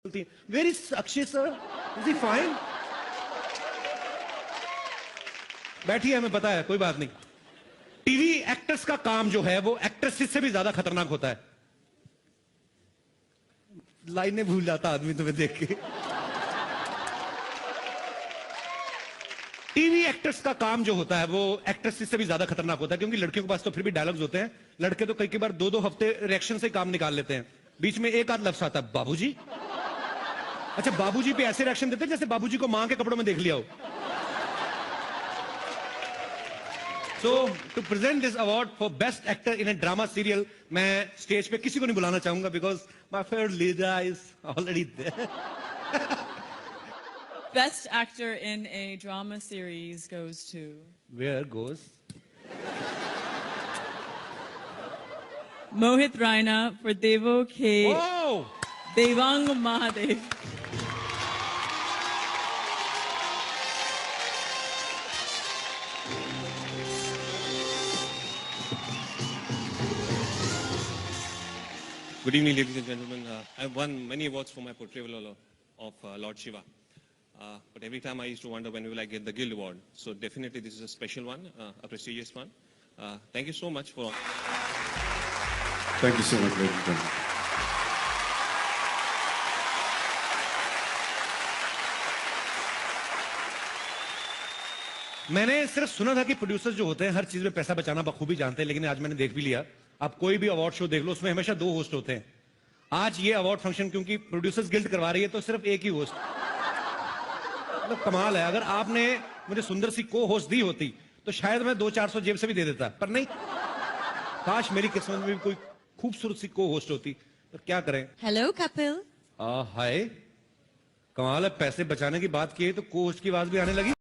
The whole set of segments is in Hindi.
Where is Akshay sir? Is he fine? बैठिए, हमें पता है, कोई बात नहीं। टीवी एक्टर्स का काम जो है वो एक्ट्रेसेस से भी ज्यादा खतरनाक होता है। लाइनें भूल जाता आदमी तुम्हें देख के। टीवी एक्टर्स का काम जो होता है वो एक्ट्रेसेस से भी ज्यादा खतरनाक होता है, क्योंकि लड़कियों के पास तो फिर भी डायलॉग्स होते हैं। लड़के तो कई बार 2-2 हफ्ते रिएक्शन से काम निकाल लेते हैं। बीच में एक आध लफ्ज आता है, बाबूजी। अच्छा, बाबूजी पे ऐसे रिएक्शन देते हैं जैसे बाबूजी को मां के कपड़ों में देख लिया हो। So, to present this award for best actor in a drama serial, मैं स्टेज पे किसी को नहीं बुलाना चाहूंगा because my favorite leader is already there. Best actor in a drama series goes to... Where goes? Mohit Raina for Devo K. Oh! Devang Mahadev. Good evening, ladies and gentlemen. I've won many awards for my portrayal of Lord Shiva. But every time I used to wonder when will I get the Guild Award. So definitely this is a special one, a prestigious one. Thank you so much for... Thank you so much, ladies and gentlemen. मैंने सिर्फ सुना था कि प्रोड्यूसर्स जो होते हैं हर चीज में पैसा बचाना बखूबी जानते हैं, लेकिन आज मैंने देख भी लिया। आप कोई भी अवार्ड शो देख लो, उसमें हमेशा 2 होस्ट होते हैं। आज ये अवार्ड फंक्शन क्योंकि प्रोड्यूसर्स गिल्ड करवा रही है तो सिर्फ एक ही होस्ट। मतलब कमाल है। अगर आपने मुझे सुंदर सी को होस्ट दी होती तो शायद मैं 200-400 जेब से भी दे देता, पर नहीं। काश मेरी किस्मत में भी कोई खूबसूरत सी को होस्ट होती। तो क्या करें। हेलो कपिल। हाय, कमाल है। पैसे बचाने की बात की तो को होस्ट की आवाज भी आने लगी।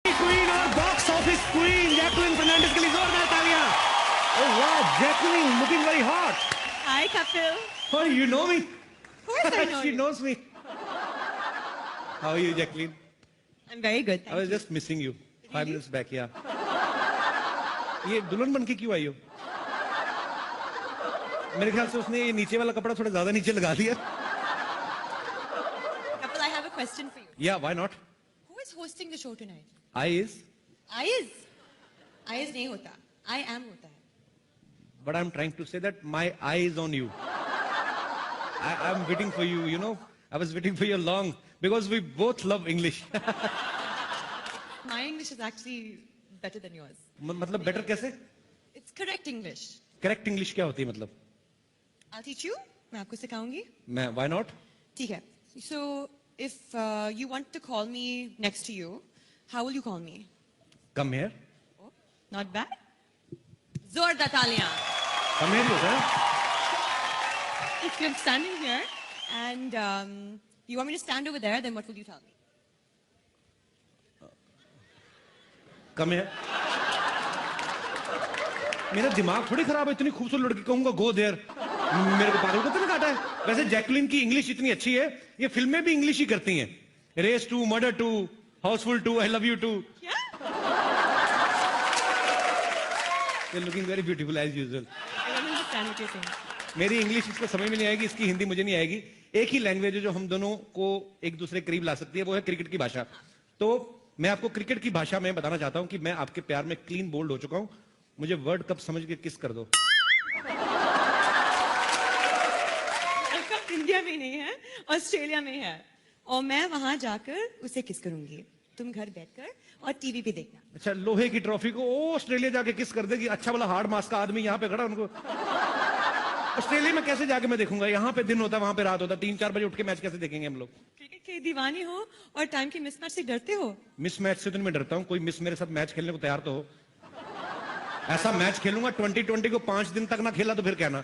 क्वीन और box office queen Jacqueline Fernandez के लिए जोरदार तालियां। ओह वाह, Jacqueline looking very hot. Hi Kapil. Oh, you know me? Of course I know She you. knows me. How are you, Jacqueline? I'm very good. I was just missing you 5 minutes back. Yeah. ये दुल्हन बन के क्यों आई हो? मेरे ख्याल से उसने ये नीचे वाला कपड़ा थोड़ा ज्यादा नीचे लगा दिया। Kapil, I have a question for you. Yeah, why not? Who is hosting the show tonight? I is, I is नहीं होता. I am होता है. but I'm trying to say that my eye is on you. I'm waiting for you. You know, I was waiting for you long because we both love English. My English is actually better than yours. मतलब better कैसे? It's correct English. Correct English क्या होती है मतलब? I'll teach you. मैं आपको सिखाऊंगी. मैं why not? ठीक है. So if you want to call me next to you, how will you call me? Come here. Oh, not bad. जोरदार तालियां. Come here होता है। If you're standing here and you want me to stand over there, then what will you tell me? Come here. मेरा दिमाग थोड़ी खराब है, इतनी खूबसूरत लड़की कहूंगा गो देयर। मेरे को पागल को तो नहीं काटा है। वैसे जैकलिन की इंग्लिश इतनी अच्छी है, ये फिल्में भी इंग्लिश ही करती हैं। Race 2, Murder 2, Housefull 2, I Love You 2। You're looking very beautiful as usual. I don't understand what you're saying. मेरी इंग्लिश इसको समझ में नहीं आएगी, इसकी हिंदी मुझे नहीं आएगी। एक ही लैंग्वेज है जो हम दोनों को एक दूसरे करीब ला सकती है, वो है क्रिकेट की भाषा। तो मैं आपको क्रिकेट की भाषा में बताना चाहता हूं कि मैं आपके प्यार में क्लीन बोल्ड हो चुका हूं। मुझे वर्ल्ड कप समझ के किस कर दो। वर्ल्ड कप इंडिया में नहीं है, ऑस्ट्रेलिया में है, और मैं वहां जाकर उसे किस करूंगी। तुम घर बैठकर और टीवी पे देखना। अच्छा, लोहे की ट्रॉफी को ऑस्ट्रेलिया जाके किस कर देगी। अच्छा वाला हार्ड मास का आदमी यहाँ पे खड़ा, उनको ऑस्ट्रेलिया में कैसे जाके मैं देखूंगा। यहाँ पे दिन होता है, वहां पे रात होता है। 3-4 बजे उठ के मैच कैसे देखेंगे हम लोग। क्रिकेट के दीवानी हो और टाइम की मिसमैच से डरते हो। मिसमैच से तो मैं डरता हूँ। कोई मिस मेरे साथ मैच खेलने को तैयार तो हो। ऐसा मैच खेलूंगा 2020 को 5 दिन तक ना खेला तो फिर कहना।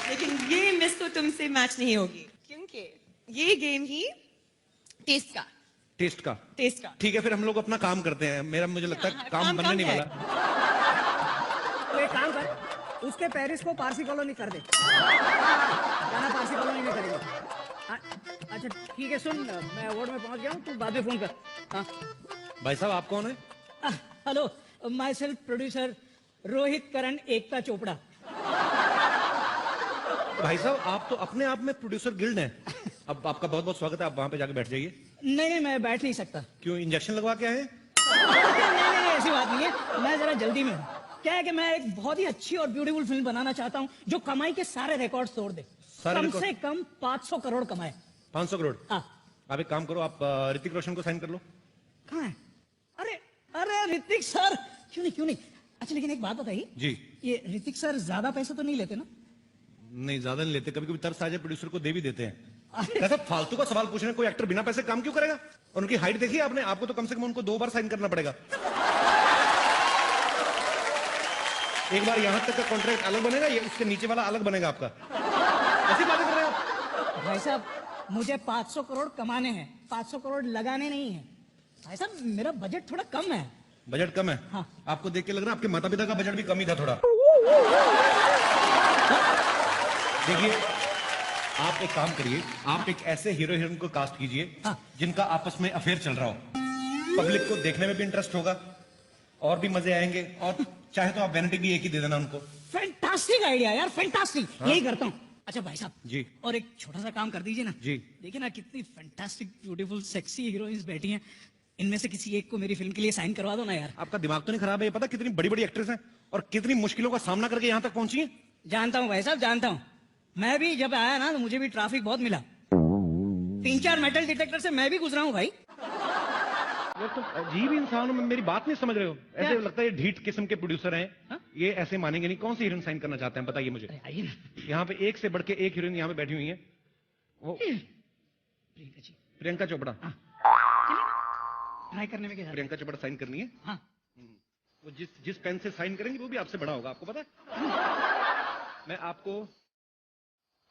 लेकिन ये मिस तो तुमसे मैच नहीं होगी, क्योंकि ये गेम ही टेस्ट का। ठीक है, फिर हम लोग अपना काम करते हैं। मुझे लगता है काम बनने नहीं वाला। तो एक काम कर, उसके पेरिस को पारसी कॉलोनी कर दे। गाना पारसी कॉलोनी में करेगा। अच्छा ठीक है, सुन मैं अवार्ड में पहुंच गया हूँ, तू बाद में फोन कर। हाँ भाई साहब आप कौन है? Hello, myself producer Rohit Karan Ekta Chopra. भाई साहब आप तो अपने आप में प्रोड्यूसर गिल्ड हैं। अब आपका बहुत बहुत स्वागत है, आप वहां पे जाके बैठ जाइए। नहीं, मैं बैठ नहीं सकता। क्यों, इंजेक्शन लगवा के आए हैं? नहीं, ऐसी बात नहीं है, मैं जरा जल्दी में हूँ। क्या है कि मैं एक बहुत ही अच्छी और ब्यूटीफुल फिल्म बनाना चाहता हूँ जो कमाई के सारे रिकॉर्ड तोड़ दे। कम से कम 500 करोड़ कमाए। 500 करोड़? हाँ। आप एक काम करो, आप ऋतिक रोशन को साइन कर लो। कहाँ है? अरे ऋतिक सर, क्यों नहीं। अच्छा लेकिन एक बात बताइए जी। ये ऋतिक सर ज्यादा पैसे तो नहीं लेते ना? नहीं ज्यादा नहीं लेते, कभी कभी तरस आ जाए प्रोड्यूसर को दे भी देते हैं। ऐसा फालतू का सवाल पूछने, कोई एक्टर बिना पैसे काम क्यों करेगा? और उनकी हाइट देखिए आपने, आपको तो कम से कम उनको 2 बार साइन करना पड़ेगा। एक बार यहां तक का कॉन्ट्रैक्ट अलग बनेगा, ये इसके नीचे वाला अलग बनेगा आपका। ऐसी बातें कर रहे हैं आप? भाई साहब मुझे 500 करोड़ कमाने हैं, 500 करोड़ लगाने नहीं है। भाई साहब मेरा बजट थोड़ा कम है। बजट कम है? हाँ। आपको देख के लग रहा है आपके माता पिता का बजट भी कम ही था थोड़ा। देखिए आप एक काम करिए, आप एक ऐसे हीरो हीरोइन को कास्ट कीजिए हाँ। जिनका आपस में अफेयर चल रहा हो। पब्लिक को देखने में भी इंटरेस्ट होगा और भी मजे आएंगे, और चाहे तो आप वैनिटी भी एक ही दे देना उनको। फैंटास्टिक आइडिया यार, फैंटास्टिक। हाँ। यही करता हूँ। अच्छा भाई साहब जी। और एक छोटा सा काम कर दीजिए ना। जी। देखिए ना कितनी फैंटास्टिक ब्यूटीफुल सेक्सी हीरोइंस बैठी हैं, इनमें से किसी एक को मेरी फिल्म के लिए साइन करवा दो ना यार। आपका दिमाग तो नहीं खराब है? ये पता कितनी बड़ी बड़ी एक्ट्रेस हैं और कितनी मुश्किलों का सामना करके यहाँ तक पहुंची हैं? जानता हूँ भाई साहब, जानता हूँ। मैं भी जब आया ना तो मुझे भी ट्रैफिक बहुत मिला। 3-4 मेटल डिटेक्टर से मैं भी गुजरा हूँ भाई। यार तुम अजीब इंसान हो, मेरी बात नहीं समझ रहे हो। ऐसे क्या? लगता है ये ढीठ किस्म के प्रोड्यूसर हैं। हाँ? ये ऐसे मानेंगे नहीं। कौन सी हीरोइन साइन करना चाहते हैं बताइए मुझे। आइए ना। यहाँ पे एक से बढ़ के एक हीरोइन यहाँ पे बैठी हुई है। वो प्रियंका जी। प्रियंका चोपड़ा। ट्राई करने में क्या जाता है? प्रियंका चोपड़ा साइन करनी है। हाँ। वो जिस पेन से साइन करेंगे वो भी आपसे बड़ा होगा, आपको पता है? मैं आपको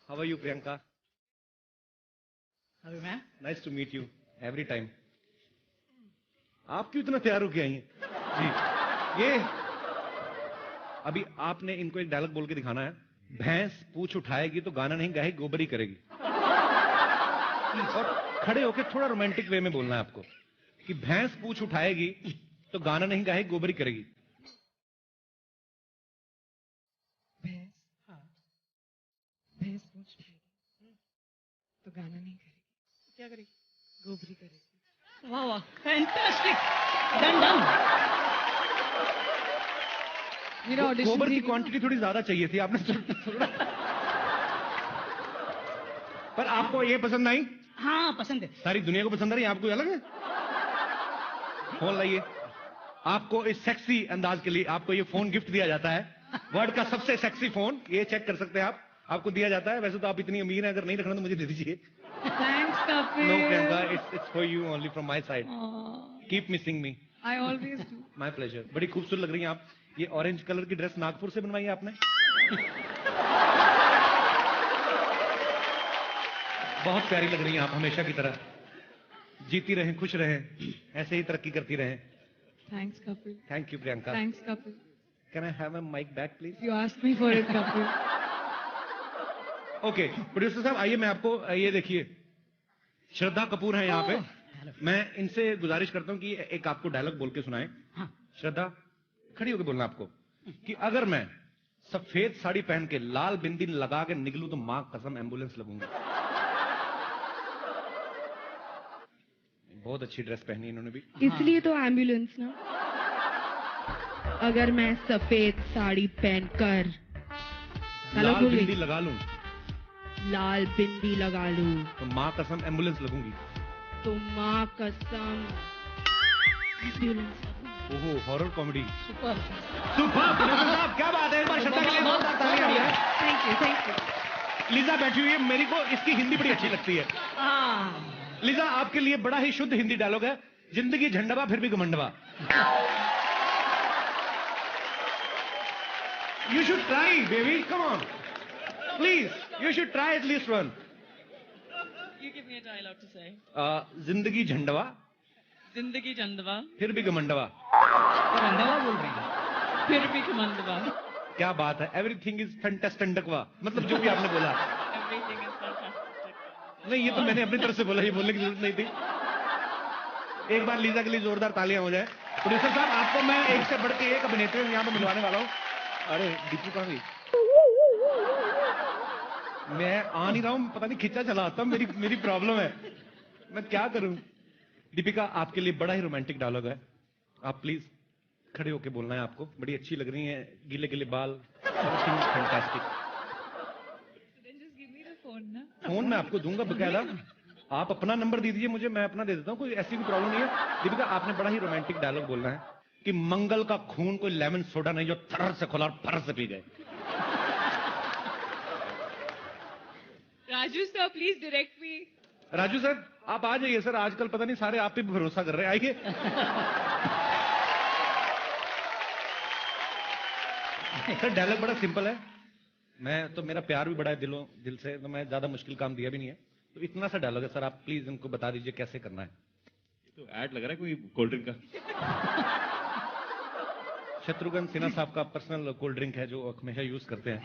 हाउ आर यू प्रियंका, अभी मैं nice to meet you every time. आप क्यों इतना तैयार होके आई हैं? जी ये अभी आपने इनको एक डायलॉग बोल के दिखाना है। भैंस पूछ उठाएगी तो गाना नहीं गाएगी, गोबरी करेगी। और खड़े होके थोड़ा रोमांटिक वे में बोलना है आपको कि भैंस पूछ उठाएगी तो गाना नहीं गाएगी, गोबरी करेगी। भैंस पूछ उठाएगी तो गाना नहीं करेगी, क्या करेगी? गोबरी करेगी। वाह वाह, फैंटास्टिक, डन डन। मेरा ऑडिशन गोबर की क्वांटिटी थोड़ी ज्यादा चाहिए थी आपने थोड़ा। पर आपको ये पसंद आई? हाँ पसंद है। सारी दुनिया को पसंद आ रही है, आपको अलग है? फोन लाइए। आपको इस सेक्सी अंदाज के लिए आपको ये फोन गिफ्ट दिया जाता है। वर्ल्ड का सबसे सेक्सी फोन, ये चेक कर सकते हैं आप, आपको दिया जाता है। वैसे तो आप इतनी अमीर हैं, अगर नहीं रखना तो मुझे दे दीजिए। Thanks Kapil. No Priyanka, it's for you only from my side. Keep missing me. I always do. My pleasure. बड़ी खूबसूरत लग रही हैं आप। ये ऑरेंज कलर की ड्रेस नागपुर से बनवाई है आपने? बहुत प्यारी लग रही हैं आप, हमेशा की तरह। जीती रहें, खुश रहें, ऐसे ही तरक्की करती रहें। Thanks Kapil. Thank you Priyanka. Thanks Kapil. Can I have a mic back please? You asked me for it Kapil. Okay producer साहब आइए, मैं आपको ये देखिए, श्रद्धा कपूर है यहाँ पे। मैं इनसे गुजारिश करता हूँ कि एक आपको डायलॉग बोल के सुनाएं। हाँ। श्रद्धा खड़ी होकर बोलना आपको कि अगर मैं सफेद साड़ी पहन के लाल बिंदी लगा के निकलूं तो मां कसम एम्बुलेंस लगूंगी। बहुत अच्छी ड्रेस पहनी इन्होंने भी। इसलिए तो एम्बुलेंस ना। अगर मैं सफेद साड़ी पहनकर लाल बिंदी लगा लूं लाल बिंदी लगा लूं तो मां कसम एम्बुलेंस लगूंगी। तो माँ कसम एम्बुलेंस। ओहो, horror comedy. Super. Super producer साहब, क्या बात है। एक बार श्रद्धा के लिए बहुत तालियां हैं। Thank you, thank you. Lisa बैठी हुई है, मेरी को इसकी हिंदी बड़ी अच्छी लगती है। हाँ। लीजा आपके लिए बड़ा ही शुद्ध हिंदी डायलॉग है। जिंदगी झंडवा फिर भी घमंडवा। You should try, baby. Come on. Please, you should try at least one. You give me a dialogue to say. जिंदगी झंडवा Zindagi Jandava, फिर भी घमंडवा। तो रंधावा बोल रही है। फिर भी Kamandava. क्या बात है, एवरीथिंग इज फैंटास्टिकवा, मतलब जो भी आपने बोला। Everything is fantastic. नहीं, ये तो मैंने अपनी तरफ से बोला, ये बोलने की जरूरत नहीं थी। एक बार लीजा के लिए जोरदार तालियां हो जाए। प्रोड्यूसर साहब, आपको मैं एक से बढ़ के एक अभिनेत्री यहाँ पे मिलवाने वाला हूँ। अरे दीपू कहाँ गई? मैं आ नहीं रहा हूँ, पता नहीं खिंचा चला आता, मेरी प्रॉब्लम है, मैं क्या करूं। दीपिका, आपके लिए बड़ा ही रोमांटिक डायलॉग है, आप प्लीज खड़े होके बोलना है आपको। बड़ी अच्छी लग रही हैं, गीले गीले बाल, fantastic. Then just give me the phone, na? Phone मैं आपको दूंगा बकायदा, आप अपना नंबर दे दीजिए मुझे, मैं अपना दे देता हूँ, कोई ऐसी कोई प्रॉब्लम नहीं है। दीपिका, आपने बड़ा ही रोमांटिक डायलॉग बोलना है कि मंगल का खून कोई लेमन सोडा नहीं जो थर से खोला और फर से पी गए। Raju sir, please direct me. Raju sir, आप आ जाइए सर, आजकल पता नहीं सारे आप पे भी भरोसा कर रहे हैं, आइए। सर डायलॉग बड़ा सिंपल है, मैं तो, मेरा प्यार भी बड़ा है दिल से, तो मैं ज्यादा मुश्किल काम दिया भी नहीं है, तो इतना सा डायलॉग है सर, आप प्लीज इनको बता दीजिए कैसे करना है। तो ऐड लग रहा है कोई कोल्ड ड्रिंक का। शत्रुघ्न सिन्हा साहब का पर्सनल कोल्ड ड्रिंक है जो हमेशा यूज करते हैं।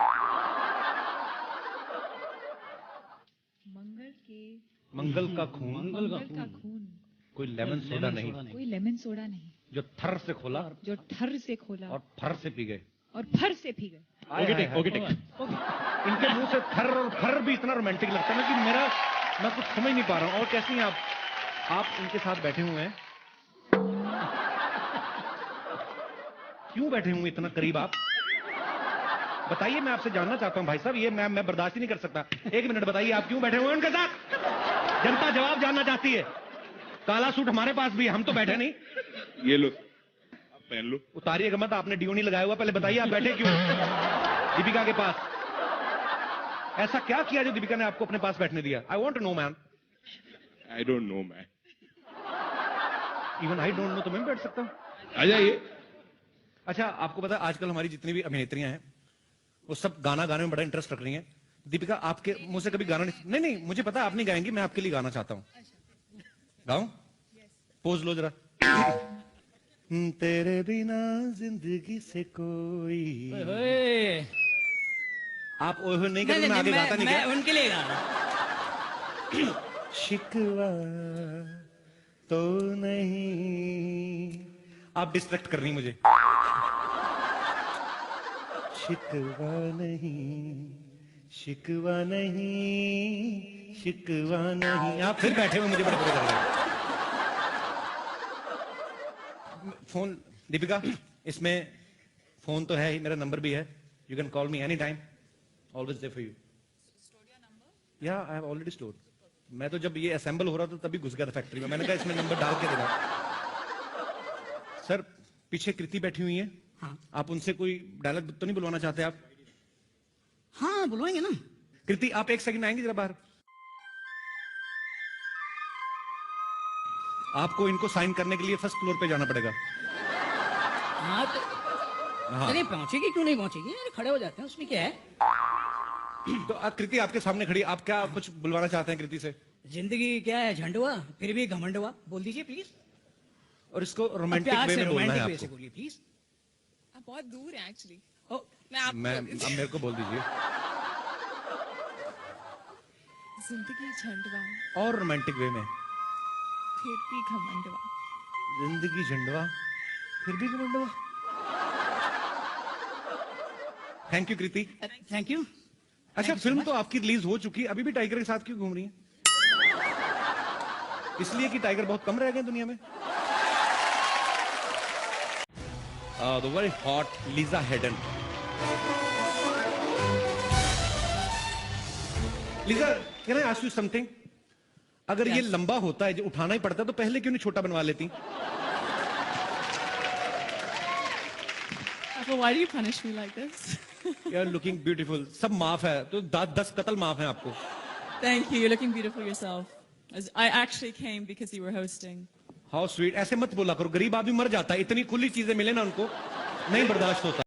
मंगल का खून कोई लेमन सोडा नहीं कोई लेमन सोडा नहीं जो थर से खोला जो ठर से खोला और फर से पी गए। और फर से पी गए। Okay take, okay take. इनके मुंह से थर और फर भी इतना रोमांटिक लगता है ना कि मैं कुछ समझ नहीं पा रहा हूँ। और कैसी हैं आप इनके साथ बैठे हुए हैं, क्यों बैठे हुए इतना करीब आप? बताइए, मैं आपसे जानना चाहता हूं भाई साहब, ये मैं बर्दाश्त ही नहीं कर सकता। एक मिनट बताइए, आप क्यों बैठे हुए हैं उनके साथ? जनता जवाब जानना चाहती है। काला सूट हमारे पास भी है, हम तो बैठे नहीं। ये लो, आप पहन लो। उतारिएगा मत, आपने डीओ नहीं लगाया हुआ, पहले बताइए आप बैठे क्यों दीपिका के पास? ऐसा क्या किया जो दीपिका ने आपको अपने पास बैठने दिया? I want to know man. I don't know man. Even I don't know, तो मैं भी बैठ सकता हूँ। आ जाइए। अच्छा, आपको पता है आजकल हमारी जितनी भी अभिनेत्रियां हैं वो सब गाना गाने में बड़ा इंटरेस्ट रख रही हैं। दीपिका, आपके मुंह से कभी गाना नहीं, मुझे पता है आप नहीं गाएंगी, मैं आपके लिए गाना चाहता हूँ। गाऊं? पोज लो जरा। तेरे बिना जिंदगी से कोई। आप ओह नहीं करते, मैं आगे गाता नहीं मैं क्या? उनके लिए गा रहा हूं। शिकवा तो नहीं, आप डिस्ट्रैक्ट कर रही मुझे। शिकवा नहीं, शिकवा नहीं, शिकवा नहीं। आप फिर बैठे हुए मुझे बड़े बुरे लग रहे हैं। फोन दीपिका, इसमें फोन तो है ही, मेरा नंबर भी है, you can call me any time, always there for you. या आई हैव ऑलरेडी स्टोर्ड। मैं तो जब ये असेंबल हो रहा था तभी घुस गया था फैक्ट्री में, मैंने कहा इसमें नंबर डाल के देना। सर पीछे कृति बैठी हुई है, हाँ। आप उनसे कोई डायलॉग तो नहीं बुलवाना चाहते आप? हाँ, बुलवाएंगे ना। कृति, आप एक सेकंड आएंगे जरा बाहर? आपको इनको साइन करने के लिए फर्स्ट फ्लोर पे जाना पड़ेगा। हाँ तो हाँ। अरे पहुंचेगी क्यों नहीं पहुंचेगी, अरे खड़े हो जाते हैं, उसमें क्या है। तो कृति आपके सामने खड़ी, आप क्या कुछ बुलवाना चाहते हैं कृति से? जिंदगी क्या है, झंडुआ फिर भी घमंडुआ, बोल दीजिए प्लीज। और इसको रोमांटिक प्यार वे से में बोलना है रोमांटिक वे से आपको। बोलिए प्लीज। आप बहुत दूर हैं एक्चुअली। ओ, अब मेरे को बोल दीजिए। जिंदगी झंडवा और रोमांटिक वे में। फिर भी घमंडवा। जिंदगी झंडवा फिर भी घमंडवा। Thank you Kriti. Thank you. अच्छा, फिल्म तो आपकी रिलीज हो चुकी, अभी भी टाइगर के साथ क्यों घूम रही हैं? इसलिए कि टाइगर बहुत कम रह गए दुनिया में। The very hot Lisa Hedden. Lisa, can I ask you something? अगर ये लंबा होता है, जो उठाना ही पड़ता है, तो पहले क्यों नहीं छोटा बनवा लेती? But why do you punish me like this? You are looking beautiful. सब माफ है, तो 10 कत्ल माफ है आपको। Thank you. You're looking beautiful yourself. I actually came because you were hosting. How sweet. ऐसे मत बोला करो, गरीब आदमी मर जाता है, इतनी खुली चीजें मिले ना उनको, नहीं बर्दाश्त होता।